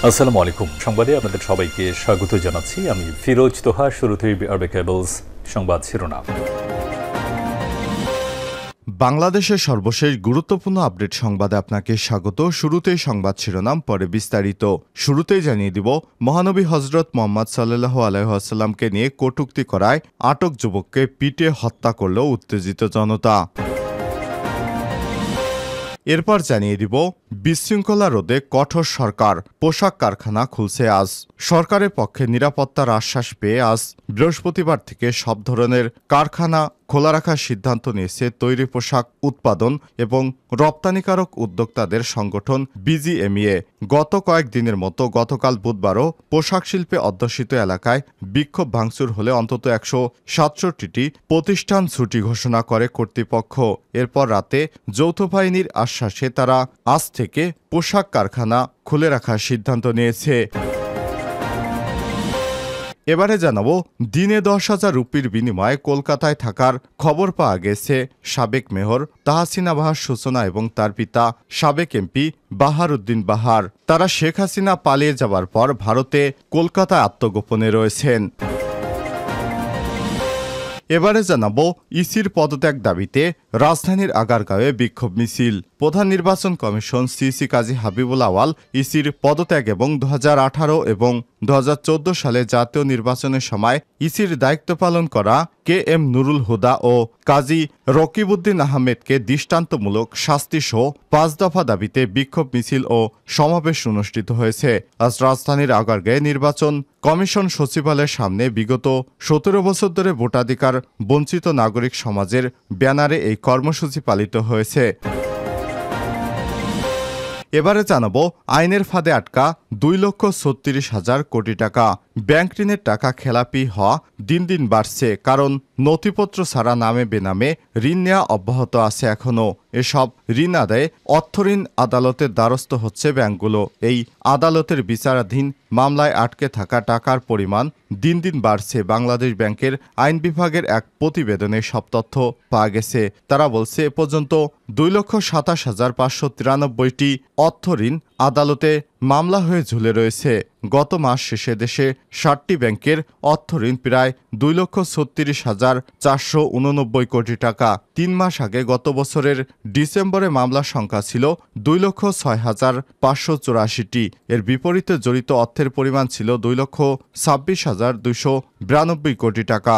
আসসালামু আলাইকুম। সংবাদে আপনাদের সবাইকে স্বাগত জানাচ্ছি। আমি ফিরোজ তোহা। শুরুতেই আরবে কেবলস সংবাদ শিরোনাম। বাংলাদেশের সর্বশেষ গুরুত্বপূর্ণ আপডেট সংবাদে আপনাকে স্বাগত। শুরুতেই সংবাদ শিরোনাম, পরে বিস্তারিত। শুরুতেই জানিয়ে দিব, মহানবী হজরত মোহাম্মদ সাল্লাল্লাহু আলাইহি ওয়াসাল্লামকে নিয়ে কটূক্তি করায় আটক যুবককে পিটিয়ে হত্যা করল উত্তেজিত জনতা। এরপর জানিয়ে দিব, বিশৃঙ্খলা রোধে কঠোর সরকার, পোশাক কারখানা খুলছে আজ। সরকারের পক্ষে নিরাপত্তার আশ্বাস পেয়ে আজ বৃহস্পতিবার থেকে সব ধরনের কারখানা খোলা রাখার সিদ্ধান্ত নিয়েছে তৈরি পোশাক উৎপাদন এবং রপ্তানিকারক উদ্যোক্তাদের সংগঠন বিজিএমইএ। গত কয়েকদিনের মতো গতকাল বুধবারও পোশাক শিল্পে অধ্যুষিত এলাকায় বিক্ষোভ ভাঙচুর হলে অন্তত 167টি প্রতিষ্ঠান ছুটি ঘোষণা করে কর্তৃপক্ষ। এরপর রাতে যৌথ বাহিনীর আশ্বাসে তারা আজ থেকে পোশাক কারখানা খুলে রাখার সিদ্ধান্ত নিয়েছে। এবারে জানাবো, দিনে 10,000 রুপির বিনিময়ে কলকাতায় থাকার খবর পাওয়া গেছে সাবেক মেয়র তাহসিনা বাহার সূচনা এবং তার পিতা সাবেক এমপি বাহার উদ্দিন বাহার। তারা শেখ হাসিনা পালিয়ে যাবার পর ভারতে কলকাতায় আত্মগোপনে রয়েছেন। এবারে জানাবো, ইসির পদত্যাগ দাবিতে রাজধানীর আগারগাঁওয়ে বিক্ষোভ মিছিল। প্রধান নির্বাচন কমিশন সিসি কাজী হাবিবুল আওয়াল ইসির পদত্যাগ এবং 2018 এবং 2014 সালে জাতীয় নির্বাচনের সময় ইসির দায়িত্ব পালন করা কে এম নুরুল হুদা ও কাজী রকিবউদ্দিন আহমেদকে দৃষ্টান্তমূলক শাস্তিসহ 5 দফা দাবিতে বিক্ষোভ মিছিল ও সমাবেশ অনুষ্ঠিত হয়েছে। আজ রাজধানীর আগারগাঁয়ে নির্বাচন কমিশন সচিবালয়ের সামনে বিগত 17 বছর ধরে ভোটাধিকার বঞ্চিত নাগরিক সমাজের ব্যানারে এই কর্মসূচি পালিত হয়েছে। এবারে জানাবো, আইনের ফাঁদে আটকা 2,36,000 কোটি টাকা। ব্যাংক ঋণের টাকা খেলাপি হওয়া দিন দিন বাড়ছে, কারণ নথিপত্র ছাড়া নামে বেনামে ঋণ নেওয়া অব্যাহত আছে এখনও। এসব ঋণ আদায়ে অর্থঋণ আদালতের দ্বারস্থ হচ্ছে ব্যাংকগুলো। এই আদালতের বিচারাধীন মামলায় আটকে থাকা টাকার পরিমাণ দিন দিন বাড়ছে। বাংলাদেশ ব্যাংকের আইন বিভাগের এক প্রতিবেদনে সব তথ্য পাওয়া গেছে। তারা বলছে, এ পর্যন্ত 2,27,593টি অর্থঋণ আদালতে মামলা হয়ে ঝুলে রয়েছে। গত মাস শেষে দেশে 60টি ব্যাংকের অর্থঋণ প্রায় 2,36,489 কোটি টাকা। 3 মাস আগে গত বছরের ডিসেম্বরে মামলার সংখ্যা ছিল 2,06,584টি। এর বিপরীতে জড়িত অর্থের পরিমাণ ছিল 2,26,292 কোটি টাকা।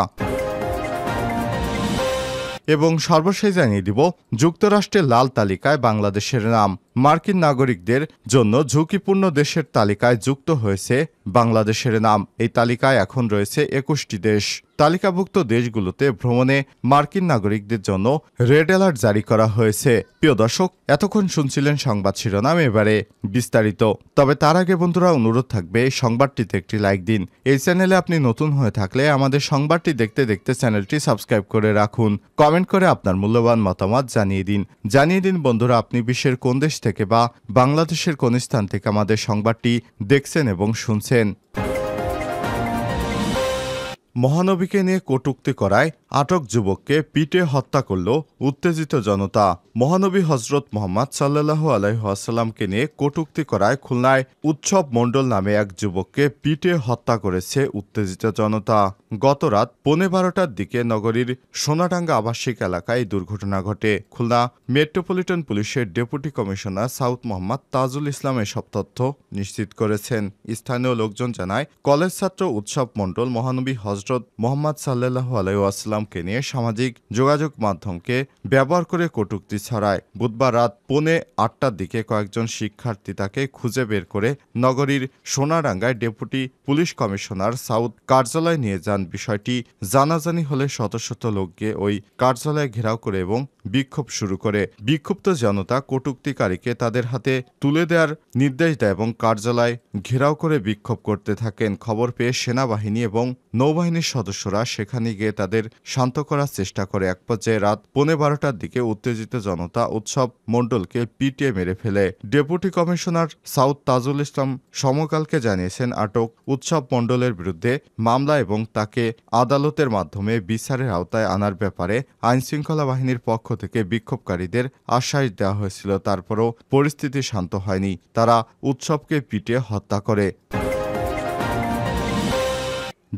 এবং সর্বশেষ জানিয়ে দিব, যুক্তরাষ্ট্রের লাল তালিকায় বাংলাদেশের নাম। মার্কিন নাগরিকদের জন্য ঝুঁকিপূর্ণ দেশের তালিকায় যুক্ত হয়েছে বাংলাদেশের নাম। এই তালিকায় এখন রয়েছে 21টি দেশ। তালিকাভুক্ত দেশগুলোতে ভ্রমণে মার্কিন নাগরিকদের জন্য রেড অ্যালার্ট জারি করা হয়েছে। প্রিয় দর্শক, এতক্ষণ শুনছিলেন সংবাদ শিরোনাম, এবারে বিস্তারিত। তবে তার আগে বন্ধুরা, অনুরোধ থাকবে এই সংবাদটিতে একটি লাইক দিন। এই চ্যানেলে আপনি নতুন হয়ে থাকলে আমাদের সংবাদটি দেখতে দেখতে চ্যানেলটি সাবস্ক্রাইব করে রাখুন। কমেন্ট করে আপনার মূল্যবান মতামত জানিয়ে দিন বন্ধুরা, আপনি বিশ্বের কোন দেশ থেকে বা বাংলাদেশের কোন স্থান থেকে আমাদের সংবাদটি দেখছেন এবং শুনছেন। মহানবীকে নিয়ে কটূক্তি করায় আটক যুবককে পিটে হত্যা করল উত্তেজিত জনতা। মহানবী হজরত মোহাম্মদ সাল্লাল্লাহু আলাইহি ওয়াসাল্লামকে নিয়ে কটূক্তি করায় খুলনায় উৎসব মণ্ডল নামে এক যুবককে পিটে হত্যা করেছে উত্তেজিত জনতা। গত রাত 12:15টার দিকে নগরীর সোনাডাঙ্গা আবাসিক এলাকায় দুর্ঘটনা ঘটে। খুলনা মেট্রোপলিটন পুলিশের ডেপুটি কমিশনার সাউদ মোহাম্মদ তাজুল ইসলাম এসব তথ্য নিশ্চিত করেছেন। স্থানীয় লোকজন জানায়, কলেজ ছাত্র উৎসব মণ্ডল মহানবী হজরত মোহাম্মদ সাল্লাল্লাহু আলাইহি ওয়াসাল্লামকে নিয়ে সামাজিক যোগাযোগ মাধ্যমকে ব্যবহার করে কটূক্তি ছড়ায়। বুধবার রাত 7:45টার দিকে কয়েকজন শিক্ষার্থী তাকে খুঁজে বের করে নগরীর সোনাডাঙ্গায় ডেপুটি পুলিশ কমিশনার সাউদ কার্যালয়ে নিয়ে যান। বিষয়টি জানাজানি হলে শত শত লোক গিয়ে ওই কার্যালয়ে ঘেরাও করে এবং বিক্ষোভ শুরু করে। বিক্ষুব্ধ জনতা কটূক্তিকারীকে তাদের হাতে তুলে দেওয়ার নির্দেশ দেয় এবং কার্যালয় ঘেরাও করে বিক্ষোভ করতে থাকেন। খবর পেয়ে সেনাবাহিনী এবং নৌবাহিনী বাহিনীর সদস্যরা সেখানে গিয়ে তাদের শান্ত করার চেষ্টা করে। এক পর্যায়ে রাত 12:15টার দিকে উত্তেজিত জনতা উৎসব মণ্ডলকে পিটিয়ে মেরে ফেলে। ডেপুটি কমিশনার সাউদ তাজুল ইসলাম সমকালকে জানিয়েছেন, আটক উৎসব মণ্ডলের বিরুদ্ধে মামলা এবং তাকে আদালতের মাধ্যমে বিচারের আওতায় আনার ব্যাপারে আইনশৃঙ্খলা বাহিনীর পক্ষ থেকে বিক্ষোভকারীদের আশ্বাস দেওয়া হয়েছিল। তারপরও পরিস্থিতি শান্ত হয়নি। তারা উৎসবকে পিটিয়ে হত্যা করে।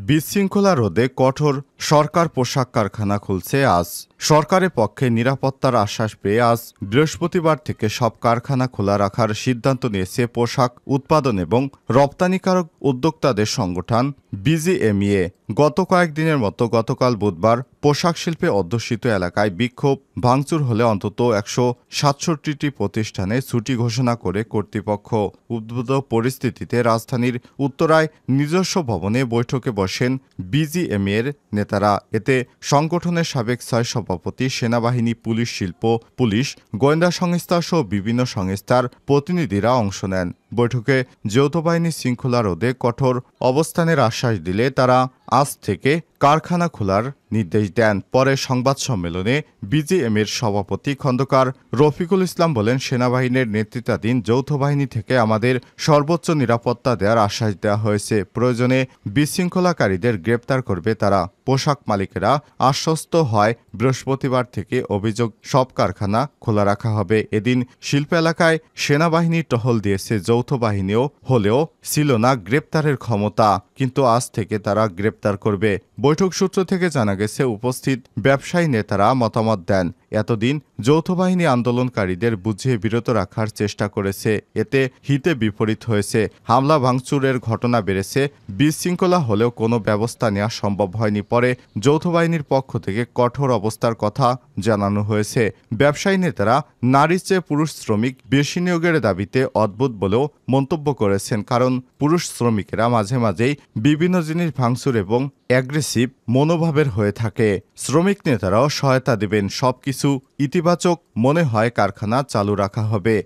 বিশৃঙ্খলা রোধে কঠোর সরকার পোশাক কারখানা খুলছে আজ। সরকারের পক্ষে নিরাপত্তার আশ্বাস পেয়ে আজ বৃহস্পতিবার থেকে সব কারখানা খোলা রাখার সিদ্ধান্ত নিয়েছে পোশাক উৎপাদন এবং রপ্তানিকারক উদ্যোক্তাদের সংগঠন বিজিএমইএ। গত কয়েকদিনের মতো গতকাল বুধবার পোশাক শিল্পে অধ্যুষিত এলাকায় বিক্ষোভ ভাঙচুর হলে অন্তত 167টি প্রতিষ্ঠানে ছুটি ঘোষণা করে কর্তৃপক্ষ। উদ্ভূত পরিস্থিতিতে রাজধানীর উত্তরায় নিজস্ব ভবনে বৈঠকে বসেন বিজিএমইএর নেতারা। এতে সংগঠনের সাবেক 6 সভাপতি, সেনাবাহিনী, পুলিশ, শিল্প, পুলিশ, গোয়েন্দা সংস্থা সহ বিভিন্ন সংস্থার প্রতিনিধিরা অংশ নেন। বৈঠকে যৌথ বাহিনী শৃঙ্খলা রোধে কঠোর অবস্থানের আশ্বাস দিলে তারা আজ থেকে কারখানা খোলার নির্দেশ দেন। পরে সংবাদ সম্মেলনে বিজিএমের সভাপতি খন্দকার রফিকুল ইসলাম বলেন, সেনাবাহিনীর নেতৃত্বাধীন যৌথ বাহিনী থেকে আমাদের সর্বোচ্চ নিরাপত্তা দেওয়ার আশ্বাস দেওয়া হয়েছে। প্রয়োজনে বিশৃঙ্খলাকারীদের গ্রেপ্তার করবে তারা। পোশাক মালিকেরা আশ্বস্ত হয় বৃহস্পতিবার থেকে অভিযোগ সব কারখানা খোলা রাখা হবে। এদিন শিল্প এলাকায় সেনাবাহিনী টহল দিয়েছে। যৌথ বাহিনীও হলেও ছিল না গ্রেপ্তারের ক্ষমতা, কিন্তু আজ থেকে তারা গ্রেপ্তার করবে। বৈঠক সূত্র থেকে জানা গেছে, উপস্থিত ব্যবসায়ী নেতারা মতামত দেন, এতদিন যৌথ বাহিনী আন্দোলনকারীদের বুঝিয়ে বিরত রাখার চেষ্টা করেছে, এতে হিতে বিপরীত হয়েছে। হামলা ভাঙচুরের ঘটনা বেড়েছে। বিশৃঙ্খলা হলেও কোনো ব্যবস্থা নেওয়া সম্ভব হয়নি। পরে যৌথ বাহিনীর পক্ষ থেকে কঠোর অবস্থার কথা জানানো হয়েছে। ব্যবসায়ী নেতারা নারীর চেয়ে পুরুষ শ্রমিক বেশি নিয়োগের দাবিতে অদ্ভুত বলেও মন্তব্য করেছেন, কারণ পুরুষ শ্রমিকেরা মাঝে মাঝেই বিভিন্ন জিনিস ভাঙচুর এবং অ্যাগ্রেসিভ মনোভাবের হয়ে থাকে। শ্রমিক নেতারাও সহায়তা দেবেন। সবকিছু ইতিবাচক মনে হয় কারখানা চালু রাখা হবে।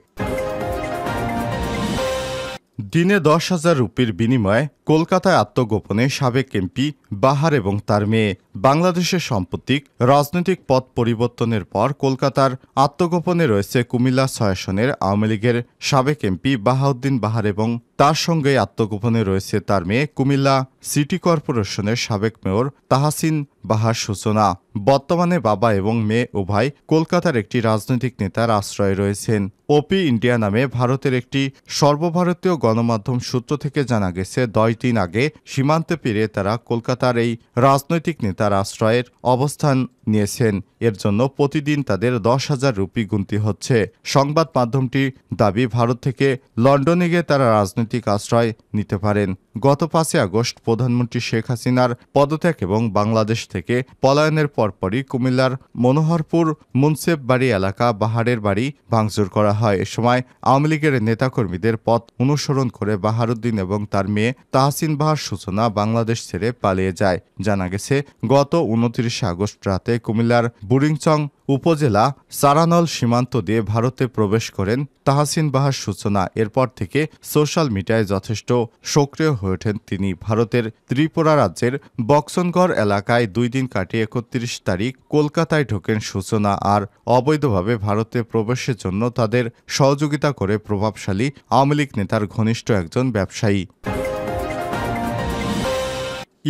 দিনে 10,000 রুপির বিনিময়ে কলকাতায় আত্মগোপনে সাবেক এমপি বাহার এবং তার মেয়ে। বাংলাদেশের সাম্প্রতিক রাজনৈতিক পথ পরিবর্তনের পর কলকাতার আত্মগোপনে রয়েছে কুমিল্লা 6 আসনের আওয়ামী লীগের সাবেক এমপি বাহাউদ্দিন বাহার এবং তার সঙ্গে আত্মগোপনে রয়েছে তার মেয়ে কুমিল্লা সিটি কর্পোরেশনের সাবেক মেয়র তাহসিন বাহার সূচনা। বর্তমানে বাবা এবং মেয়ে উভয় কলকাতার একটি রাজনৈতিক নেতার আশ্রয়ে রয়েছেন। ওপি ইন্ডিয়া নামে ভারতের একটি সর্বভারতীয় গণমাধ্যম সূত্র থেকে জানা গেছে, 10 দিন আগে সীমান্তে পেরিয়ে তারা কলকাতার এই রাজনৈতিক নেতার আশ্রয়ের অবস্থান নিয়েছেন। এর জন্য প্রতিদিন তাদের 10,000 রুপি গুনতি হচ্ছে। সংবাদ মাধ্যমটির দাবি, ভারত থেকে লন্ডনে গিয়ে তারা রাজনৈতিক আশ্রয় নিতে পারেন। গত 5 আগস্ট প্রধানমন্ত্রী শেখ হাসিনার পদত্যাগ এবং বাংলাদেশ থেকে পলায়নের পরপরই কুমিল্লার মনোহরপুর মুন্সেফ বাড়ি এলাকা বাহারের বাড়ি ভাঙচুর করা হয়। এ সময় আওয়ামী লীগের নেতাকর্মীদের পথ অনুসরণ করে বাহারুদ্দিন এবং তার মেয়ে তাহসিন বাহার সূচনা বাংলাদেশ ছেড়ে পালিয়ে যায়। জানা গেছে, গত 29 আগস্ট রাতে কুমিল্লার বুড়িংচং উপজেলা সারানল সীমান্ত দিয়ে ভারতে প্রবেশ করেন তাহসিন বাহার সূচনা। এরপর থেকে সোশ্যাল মিডিয়ায় যথেষ্ট সক্রিয় হয়ে ওঠেন তিনি। ভারতের ত্রিপুরা রাজ্যের বক্সনগড় এলাকায় 2 দিন কাটিয়ে 31 তারিখ কলকাতায় ঢোকেন সূচনা। আর অবৈধভাবে ভারতে প্রবেশের জন্য তাদের সহযোগিতা করে প্রভাবশালী আওয়ামী লীগ নেতার ঘনিষ্ঠ একজন ব্যবসায়ী।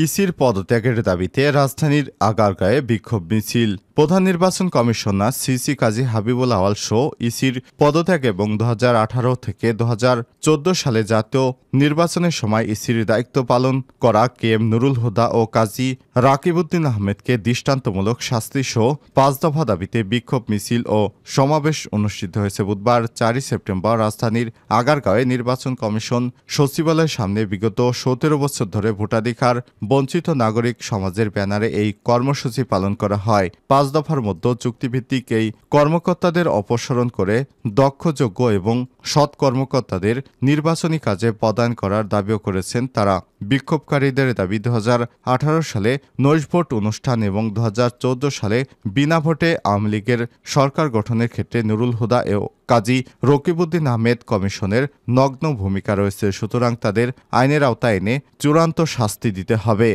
ইসির পদত্যাগের দাবিতে রাজধানীর আগারগাঁয়ে বিক্ষোভ মিছিল। প্রধান নির্বাচন কমিশনার সিসি কাজী হাবিবুল আওয়াল শো ইসির পদত্যাগ এবং 2018 থেকে 2014 সালে জাতীয় নির্বাচনের সময় ইসির দায়িত্ব পালন করা কেএম নুরুল হুদা ও কাজী রাকিবউদ্দিন আহমেদকে দৃষ্টান্তমূলক শাস্তি সহ 5 দফা দাবিতে বিক্ষোভ মিছিল ও সমাবেশ অনুষ্ঠিত হয়েছে। বুধবার 4 সেপ্টেম্বর রাজধানীর আগারগাঁয়ে নির্বাচন কমিশন সচিবালয়ের সামনে বিগত 17 বছর ধরে ভোটাধিকার বঞ্চিত নাগরিক সমাজের ব্যানারে এই কর্মসূচি পালন করা হয়। 5 দফার মধ্যে চুক্তিভিত্তিক এই কর্মকর্তাদের অপসারণ করে দক্ষ, যোগ্য এবং সৎ কর্মকর্তাদের নির্বাচনী কাজে পদায়ন করার দাবিও করেছেন তারা। বিক্ষোভকারীদের দাবি, 2018 সালে নৈশ ভোট অনুষ্ঠান এবং 2014 সালে বিনা ভোটে আওয়ামী লীগের সরকার গঠনের ক্ষেত্রে নুরুল হুদা ও কাজী রকিবউদ্দিন আহমেদ কমিশনের নগ্ন ভূমিকা রয়েছে। সুতরাং তাদের আইনের আওতায় এনে চূড়ান্ত শাস্তি দিতে হবে।